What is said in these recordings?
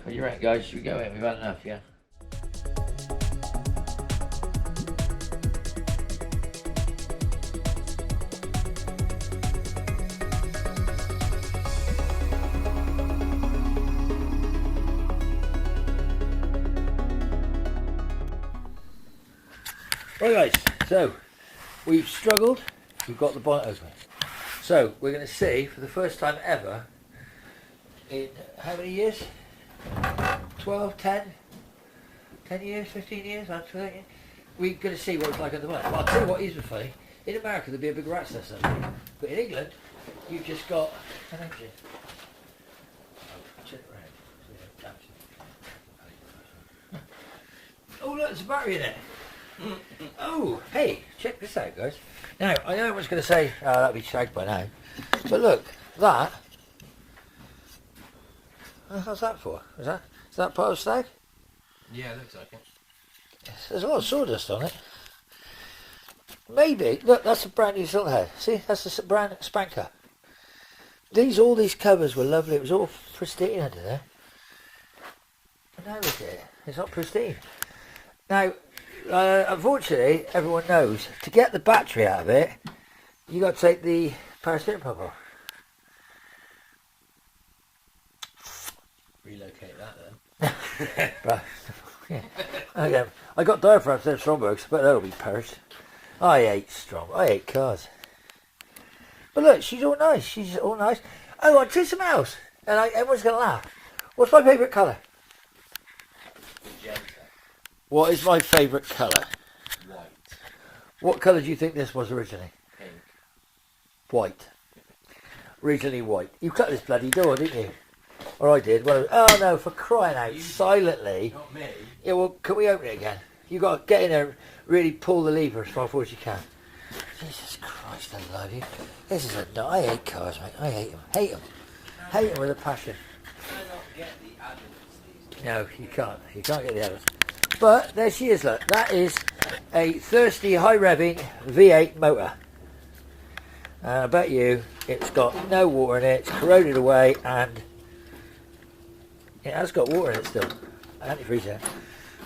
What do you reckon, guys? Should we go in? We've had enough, yeah? Right, guys, so we've struggled, we've got the bonnet open. So we're going to see for the first time ever in how many years? 12, 10 years, 15 years, I'm 20. We're going to see what it's like at the moment. Well, I'll tell you what is funny. In America there'd be a big rat nest, but in England you've just got an engine. Oh look, there's a battery in it. Oh, hey, check this out, guys. Now, I know everyone's going to say, oh, that'd be Stag by now. But look, that. How's that for? Is that part of Stag? Yeah, it looks like it. Yes, there's a lot of sawdust on it. Maybe. Look, that's a brand new silk head. See, that's a brand spanker. All these covers were lovely. It was all pristine under there. But now look at it. It's not pristine. Now, unfortunately, everyone knows to get the battery out of it, you got to take the power steering pump off. Relocate that then. Right. Yeah. Okay. I got diaphragms in Strombergs, but that'll be perished. I hate cars. But look, she's all nice. She's all nice. Oh, I'll tell you something else, and everyone's gonna laugh. What's my favourite colour? Magenta. What is my favourite colour? White. What colour do you think this was originally? Pink. White. Originally white. You cut this bloody door, didn't you? Or I did. Well, oh no, for crying out, silently. Not me. Yeah, well, can we open it again? You got to get in there, really pull the lever as far forward as you can. Jesus Christ, I love you. This is a... I hate cars, mate. I hate them. Hate them. Hate them with a passion. Can I not get the adults these days? No, you can't. You can't get the others. But there she is, look. That is a thirsty, high-revving V8 motor. And I bet you it's got no water in it. It's corroded away, and it has got water in it still. Antifreeze there.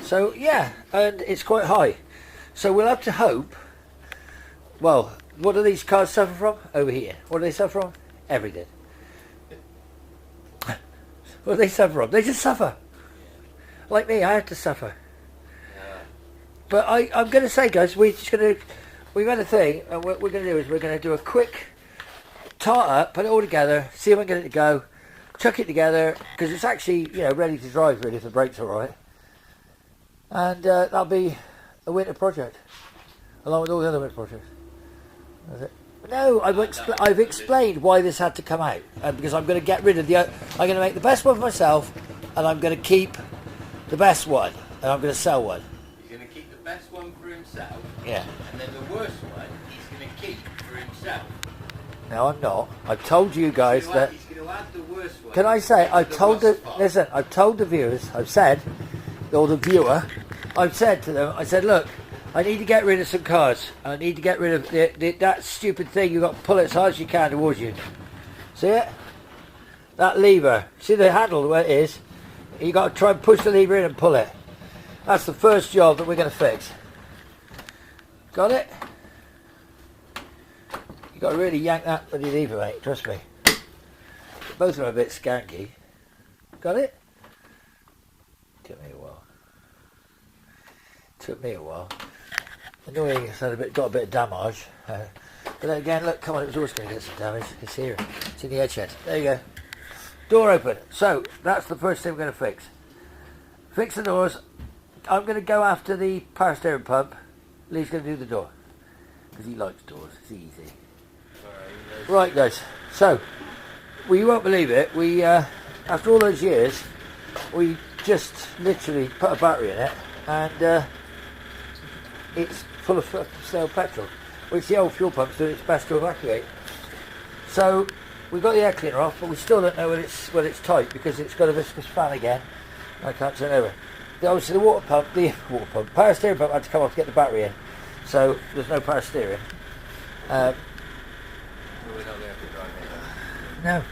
So, yeah, and it's quite high. So we'll have to hope... Well, what do these cars suffer from? Overheating. What do they suffer from? Everything. What do they suffer from? They just suffer. Like me, I had to suffer. But I'm going to say, guys, we've had a thing, and what we're going to do is we're going to do a quick tart up, put it all together, see if I can get it to go, chuck it together, because it's actually, ready to drive, really, if the brakes are right. And that'll be a winter project, along with all the other winter projects. That's it. No, I've explained why this had to come out, because I'm going to get rid of I'm going to make the best one for myself, and I'm going to keep the best one, and I'm going to sell one. He's going to keep the best one for himself. Yeah. And then the worst one, he's going to keep for himself. No, I'm not. I've told you guys that. He's going to add the worst one. Can I say? I've told the viewers. I've said, or the viewer, I've said to them. I said, look, I need to get rid of some cars. I need to get rid of that stupid thing. You've got to pull it as hard as you can towards you. See it? That lever. See the handle where it is? You got to try and push the lever in and pull it. That's the first job that we're going to fix. Got it? You got to really yank that with your lever, mate. Trust me. Both of them are a bit skanky. Got it? Took me a while. Annoying, it's got a bit of damage. But then again, look, come on, it was always going to get some damage. It's here. It's in the edge head. There you go. Door open. So, that's the first thing we're going to fix. Fix the doors. I'm going to go after the power steering pump. Lee's going to do the door. Because he likes doors. It's easy. Right, guys. So, well, you won't believe it. We, after all those years, we just literally put a battery in it. And it's full of stale petrol. Which the old fuel pump's doing its best to evacuate. So, we've got the air cleaner off, but we still don't know whether it's tight because it's got a viscous fan again. I can't turn over. Obviously the power steering pump had to come off to get the battery in. So there's no power steering. We're not going to have to drive it.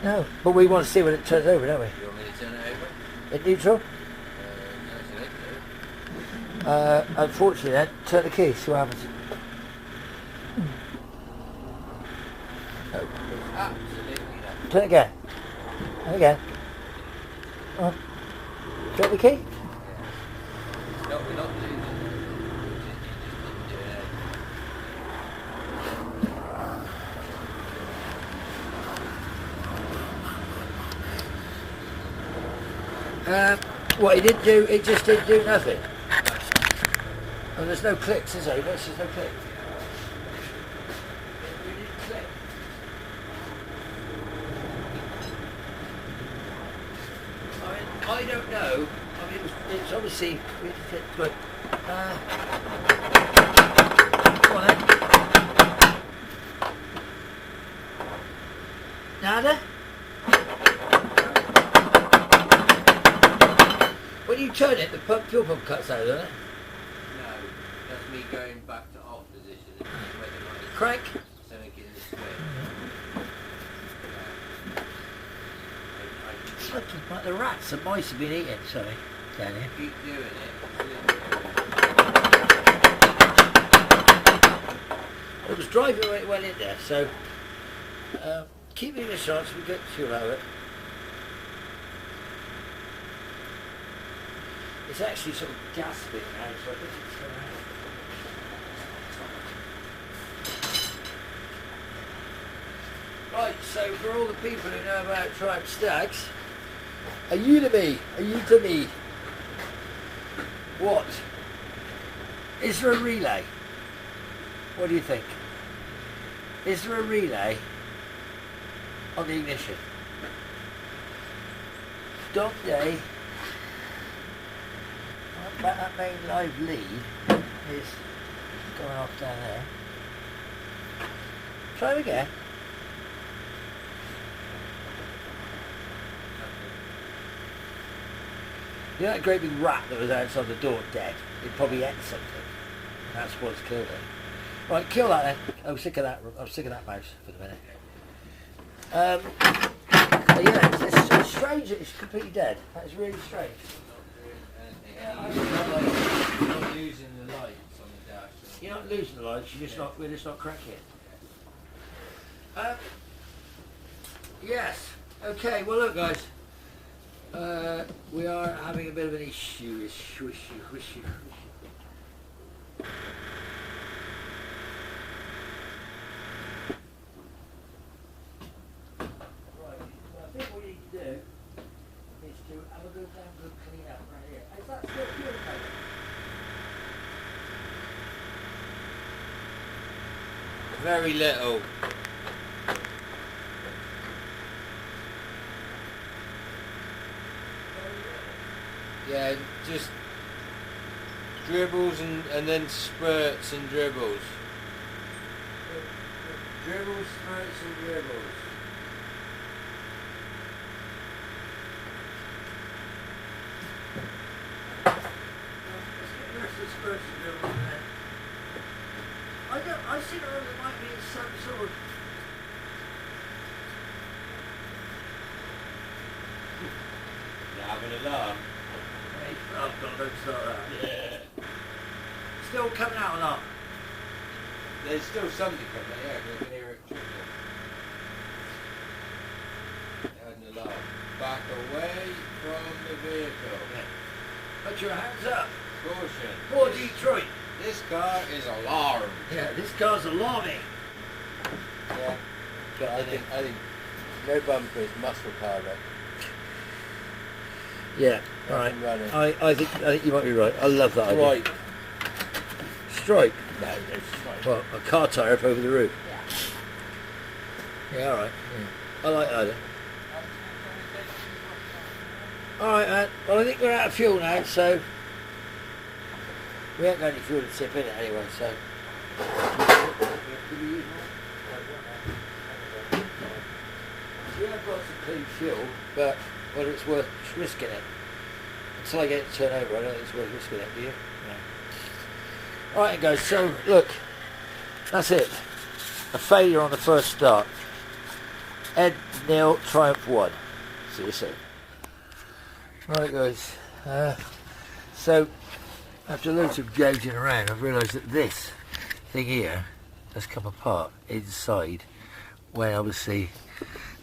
No. But we want to see when it turns over, don't we? You want me to turn it over? In neutral? No, it's electric. Unfortunately then, turn the key, see what happens. Absolutely not. Turn it again. And again. Turn the key. No, we're not losing it. You just didn't do it. What he didn't do, it just didn't do nothing. And there's no clicks, is there? There's no click. It didn't click. I don't know. I mean, it's obviously. Good. Come on then. Nada? When you turn it, the fuel pump cuts out, doesn't it? No, that's me going back to off position. Crank? Something in the swing. It's looking like the rats and mice have been eating something down here. Keep doing it. It was driving when it went in there, so keep it in a shot so we get fuel out of it. It's actually sort of gasping now, so I think it's going to happen. Right, so for all the people who know about Triumph Stags, are you to me? What? Is there a relay? What do you think? Is there a relay on the ignition? Donde? That main live lead is going off down there. Try it again. You know that great big rat that was outside the door dead? It probably ate something. That's what's killed it. Right, kill that then. I'm sick of that mouse for the minute. Yeah, it's strange that it's completely dead. That is really strange. You're not losing the lights on the dash. You're not losing the lights, we're just not cracking. Yes. Okay, well look guys. We are having a bit of an issue. Right, I think what we need to do is to have a good damn good clean up right here. Is that still fuel covered? Very little. Yeah, just dribbles and then spurts and dribbles. Dribbles, spurts and dribbles. Let's get the rest of the spurts and dribbles in there. I think there might be some sort of... You have an alarm. Oh God, don't start that. Yeah. Still coming out or not? There's still something coming out, yeah, you can hear it trickle. You had an alarm. Back away from the vehicle. Yeah. Put your hands up. Caution. For Detroit. This car is alarmed. Yeah, this car's alarming. Yeah. But I think no bumpers, muscle car though. Yeah, alright. I think you might be right. I love that idea. Right. Strike? No, strike. Well, a car tyre up over the roof. Yeah, alright. Yeah. I like that idea. Alright, man. Well, I think we're out of fuel now, so... We haven't got any fuel to tip in it anyway, so... We have got some clean fuel, but whether it's worth risking it. Until I get it turned over, I don't think it's worth risking it, do you? No. Alright guys, so look, that's it. A failure on the first start. Ed 0, Triumph 1. See you soon. Right guys, so after loads of gouging around, I've realised that this thing here has come apart inside, when obviously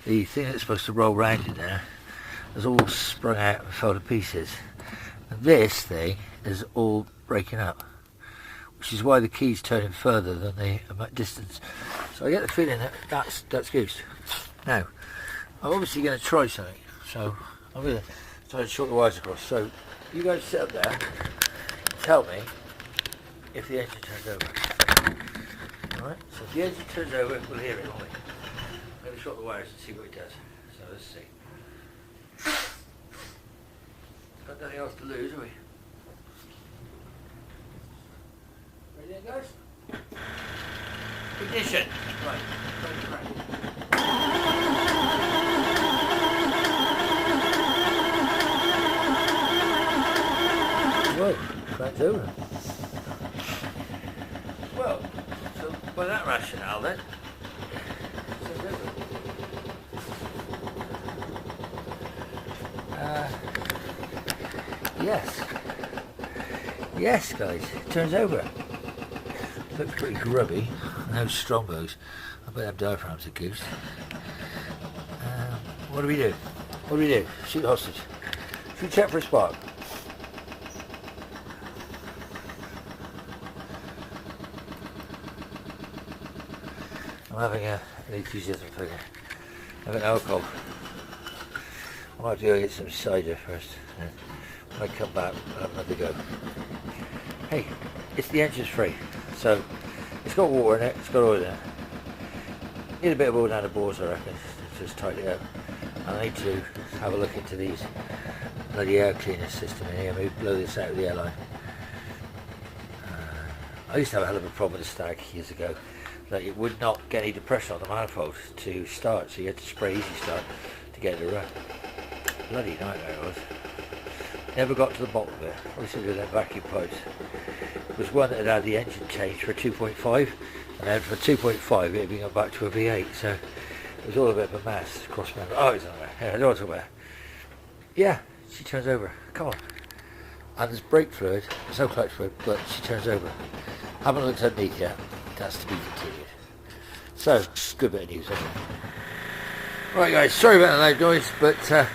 the thing that's supposed to roll round in there has all sprung out and fell to pieces. And this thing is all breaking up, which is why the key's turning further than the distance. So I get the feeling that that's goosed. Now, I'm obviously going to try something, so I'm going to try to short the wires across. So you guys sit up there, tell me if the engine turns over. Alright, so if the engine turns over, we'll hear it, won't we? I'm going to short the wires and see what it does. So let's see. Got nothing else to lose, have we? Ready then, guys? Ignition! Right, Well, crank's over. Well, so by that rationale then, yes. Yes, guys, it turns over. Looks pretty grubby. No strombos. I bet them diaphragms are goose. What do we do? What do we do? Shoot hostage. Should we check for a spark? I'm having an enthusiasm figure. I'm having alcohol. I might go get some cider first. When I come back, I'll have another go. Hey, it's the engine's free. So, it's got water in it, it's got oil in it. Need a bit of oil down the bores, I reckon, to just tighten it up. And I need to have a look into these bloody air cleaner system in here, maybe blow this out of the airline. I used to have a hell of a problem with the Stag years ago, that it would not get any depression on the manifold to start, so you had to spray easy start to get it to run. Bloody nightmare it was. Never got to the bottom of it. Obviously with them vacuum pipes. It was one that had the engine changed for a 2.5, and then for 2.5 it had been gone back to a V8, so it was all a bit of a mess. Cross member. Oh, it's not there. Yeah, I don't want to talk about it. Yeah, she turns over. Come on. And there's brake fluid, there's no clutch fluid, but she turns over. Haven't looked underneath yet. That's to be continued. So, good bit of news, isn't it? Right guys, sorry about the loud noise, but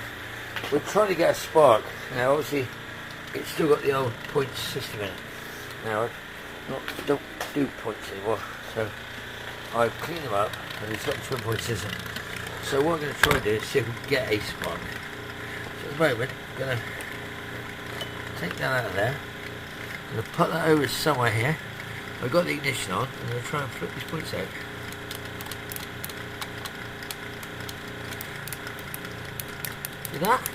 we're trying to get a spark. Now obviously it's still got the old points system in it. Now I don't do points anymore, so I've cleaned them up and it's got the twin point system. So what I'm going to try and do is see if we can get a spark. So at the moment I'm going to take that out of there. I'm going to put that over somewhere here. I've got the ignition on. I'm going to try and flip these points out. See that?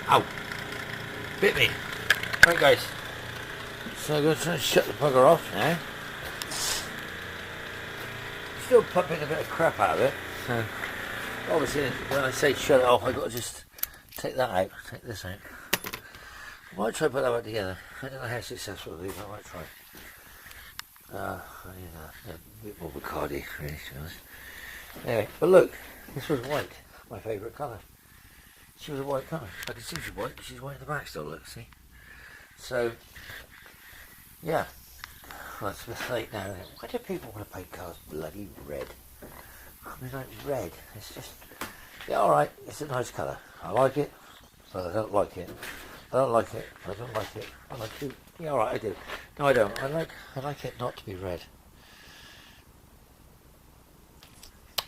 Ow! Bit me. Right guys, so I'm going to try and shut the bugger off now. Still pumping a bit of crap out of it. So obviously when I say shut it off, I've got to just take that out, take this out. I might try and put that back together. I don't know how successful it'll be, but I might try. I need a bit more Bacardi, really, to be honest. Anyway, but look, this was white, my favourite colour. She was a white colour. I can see she's white, but she's white in the back still, look, see? So, yeah. Well, it's a mistake now. Why do people want to paint cars bloody red? I mean, like red. It's just, yeah, alright, it's a nice colour. I like it, but I don't like it. I don't like it, I don't like it. I like it. Yeah, alright, I do. No, I don't. I like it not to be red.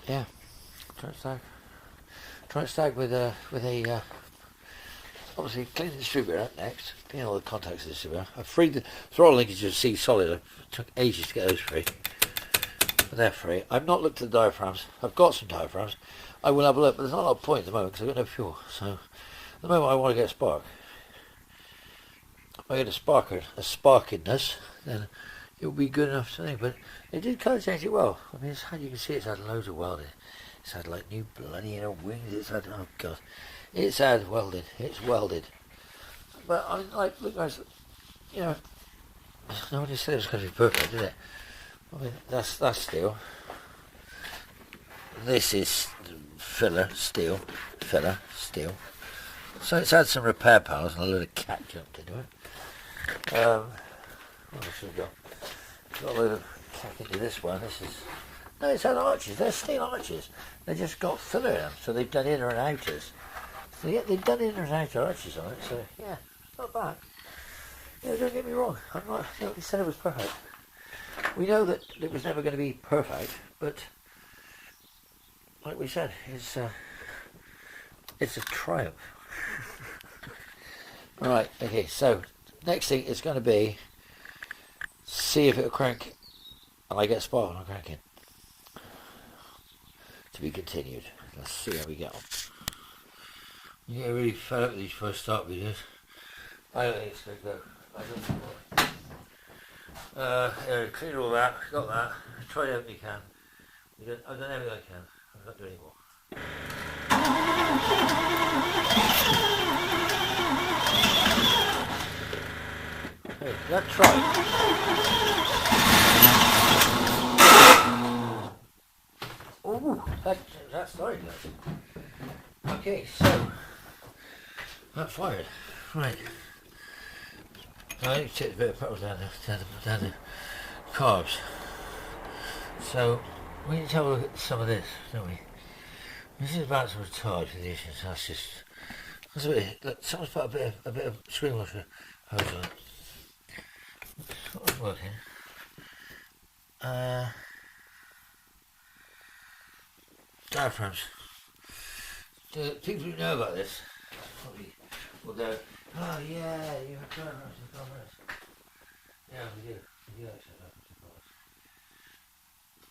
Yeah. Triumph Stag. Triumph Stag with a obviously clean the distributor out next, clean all the contacts of the distributor. I've freed the throttle linkages of C solid. It took ages to get those free, but they're free. I've not looked at the diaphragms. I've got some diaphragms. I will have a look, but there's not a lot of point at the moment because I've got no fuel. So at the moment I want to get a spark. If I get a sparkiness, then it'll be good enough to think. But they did colour change it well. I mean, you can see it's had loads of welding. It's had like new bloody wings. It's had, oh god, it's had welding. It's welded. But I mean, like, look guys, you know, nobody said it was going to be perfect, did it? I mean, that's steel. This is filler steel. So it's had some repair panels and a load of cat jumped into it. What else have we got? Got a load of cat into this one. No, it's had arches. They're steel arches. They just got filler in them, so they've done inner and outers. So yeah, they've done inner and outer arches on it. So yeah, not bad. Yeah, don't get me wrong. I'm not. Nobody said it was perfect. We know that it was never going to be perfect, but like we said, it's a triumph. Right. Okay. So next thing is going to be see if it'll crank, and I get a spark when I'm cranking. To be continued. Let's see how we get on. You get really fed up with these first start videos. I don't think it's going to go. I don't think it will. Cleared all that, got that. Tried everything you can. I've done everything I can. I can't do any more. Hey, that tried. Ooh, that started guys. Okay, so that fired. Right. Now I need to take a bit of petrol down the carbs. So we need to have a look at some of this, don't we? This is about to retard for the issues. That's a bit. Look, someone's put a bit of screen washer hose on it. It's not working. Diaphragms. The people who know about this probably will go, oh yeah, you have diaphragms in cars. Yeah, we do actually have diaphragms in cars.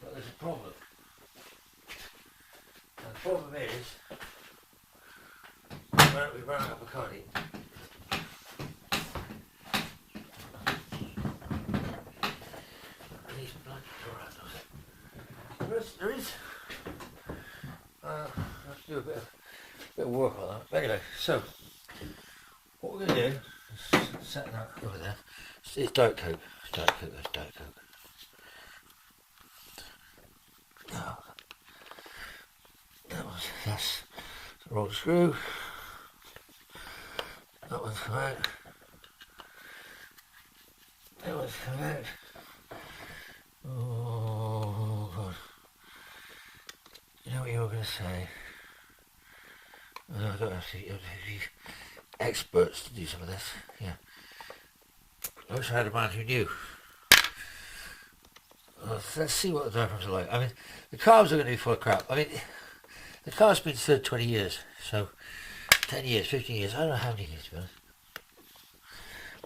But there's a problem. And the problem is, we ran out of Bacardi. These bloody There is. Let's do a bit of work on that. But anyway, so what we're going to do is set that over there. It's Diet Coke. Diet Coke. Oh. That's the roll screw. That one's come out. That one's come out. Oh god. You know what you were going to say? I don't have to be experts to do some of this. Yeah. I wish I had a man who knew. Let's see what the diaphragms are like. I mean, the carbs are going to be full of crap. I mean, the car's been stood 20 years, so 10 years, 15 years, I don't know how many years to be honest.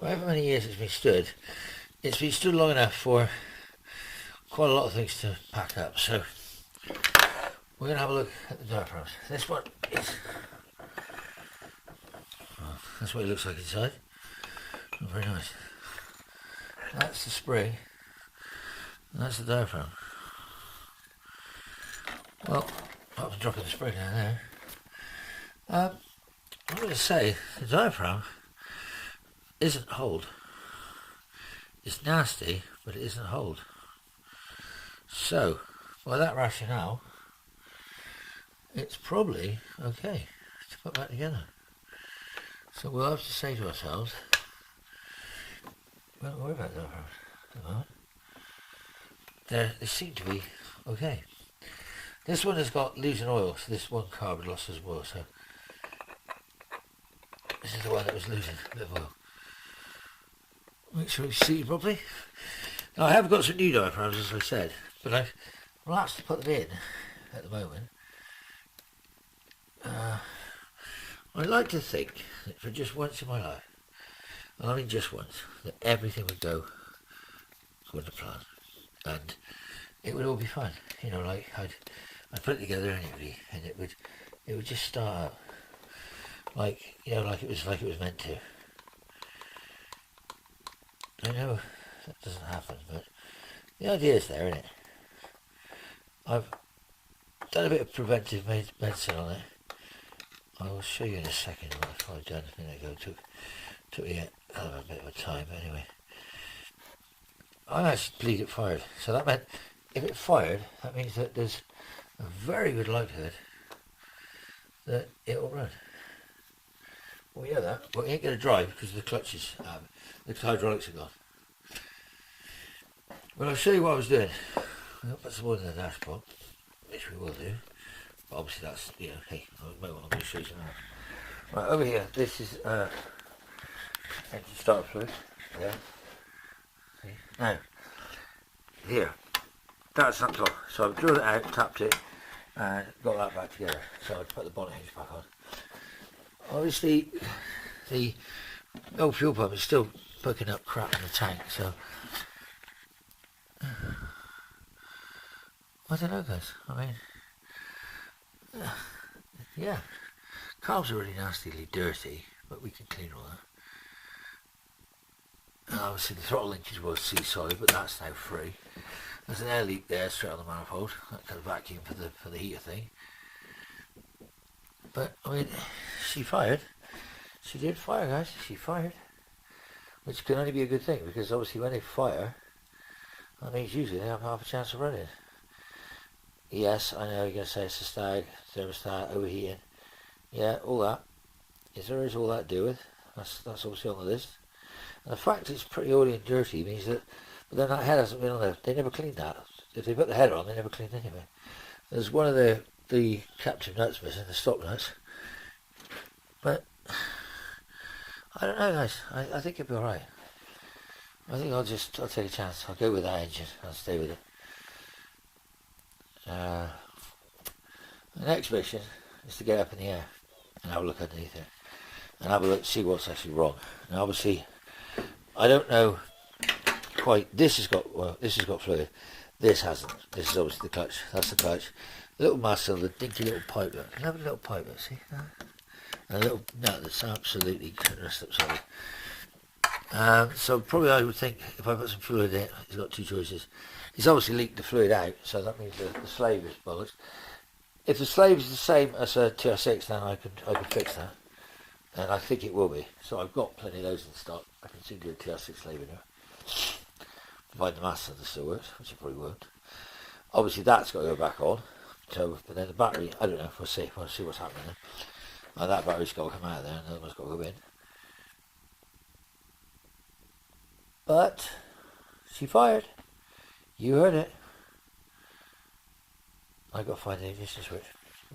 However many years it's been stood long enough for quite a lot of things to pack up. So we're going to have a look at the diaphragms. This one is, that's what it looks like inside. Not very nice. That's the spring. And that's the diaphragm. Well, apart from dropping the spring down there, I'm going to say the diaphragm isn't hold. It's nasty, but it isn't hold. So, by that rationale, it's probably okay to put that together. So we'll have to say to ourselves, don't worry about diaphragms at the moment. They seem to be okay. This one has got losing oil, so this one carb had lost as well, so this is the one that was losing a bit of oil. Make sure it's seated properly. Now I have got some new diaphragms, as I said, but I'm relaxed to put them in at the moment. I like to think that for just once in my life, and I mean just once, that everything would go according to plan, and it would all be fine. You know, like I'd put it together anyway, and it would just start out like, you know, like it was meant to. I know that doesn't happen, but the idea is there, isn't it? I've done a bit of preventive medicine on it. I will show you in a second what I've done a minute ago. Took me a bit of a time, but anyway. I actually believe it fired. So that meant if it fired, that means that there's a very good likelihood that it will run. Well, we know that, but it ain't going to drive because the clutches, the hydraulics are gone. Well, I'll show you what I was doing. I'll put some oil in the dashboard, which we will do. But obviously that's, you know, hey, I might want to show you something else. Right, over here, this is engine start fluid. Yeah. See? Now, here, that's not top. So I've drilled it out, tapped it, and got that back together. So I'd put the bonnet hinge back on. Obviously, the old fuel pump is still poking up crap in the tank, so I don't know, guys. I mean, yeah, carbs are really nastily dirty, but we can clean all that. And obviously the throttle linkage was sea-solid, but that's now free. There's an air leak there straight on the manifold. That kind of vacuum for the heater thing. But I mean, she fired. She did fire, guys. She fired, which can only be a good thing, because obviously when they fire, that means usually they have half a chance of running. Yes, I know you're going to say it's a Stag, thermostat, overheating. Yeah, all that. Yes, there is all that to do with. That's obviously on the list. And the fact it's pretty oily and dirty means that, but then that head hasn't been on there. They never cleaned that. If they put the header on, they never cleaned anyway. There's one of the captive nuts missing, the stop nuts. But I don't know, guys. I think it'll be alright. I think I'll take a chance. I'll go with that engine. I'll stay with it. The next mission is to get up in the air and have a look underneath it and have a look, see what's actually wrong. Now, obviously, I don't know quite. This has got fluid. This hasn't. This is obviously the clutch. That's the clutch. The little muscle, the dinky little pipe. Look, can I have a little pipe? Look, see that? And a little nut that's absolutely rest up solid. So probably I would think if I put some fluid in it, he's got two choices. He's obviously leaked the fluid out, so that means the slave is bollocks. If the slave is the same as a TR6, then I could fix that, and I think it will be. So I've got plenty of those in stock. I can soon do a TR6 slave in there, provided the master still works, which it probably won't. Obviously that's got to go back on. So, but then the battery, I don't know. We'll see. We'll see what's happening there. And that battery's got to come out of there, and the other one's got to go in. But she fired. You heard it. I got to find the ignition switch.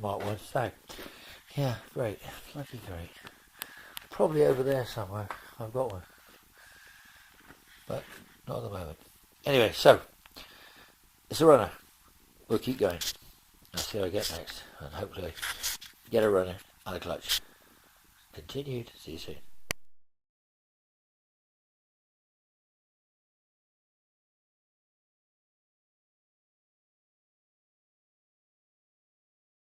Mk1 Stag. Yeah, great. Bloody great. Probably over there somewhere. I've got one. But not at the moment. Anyway, so it's a runner. We'll keep going. I'll see what I get next. And hopefully get a runner and a clutch. Continued. See you soon.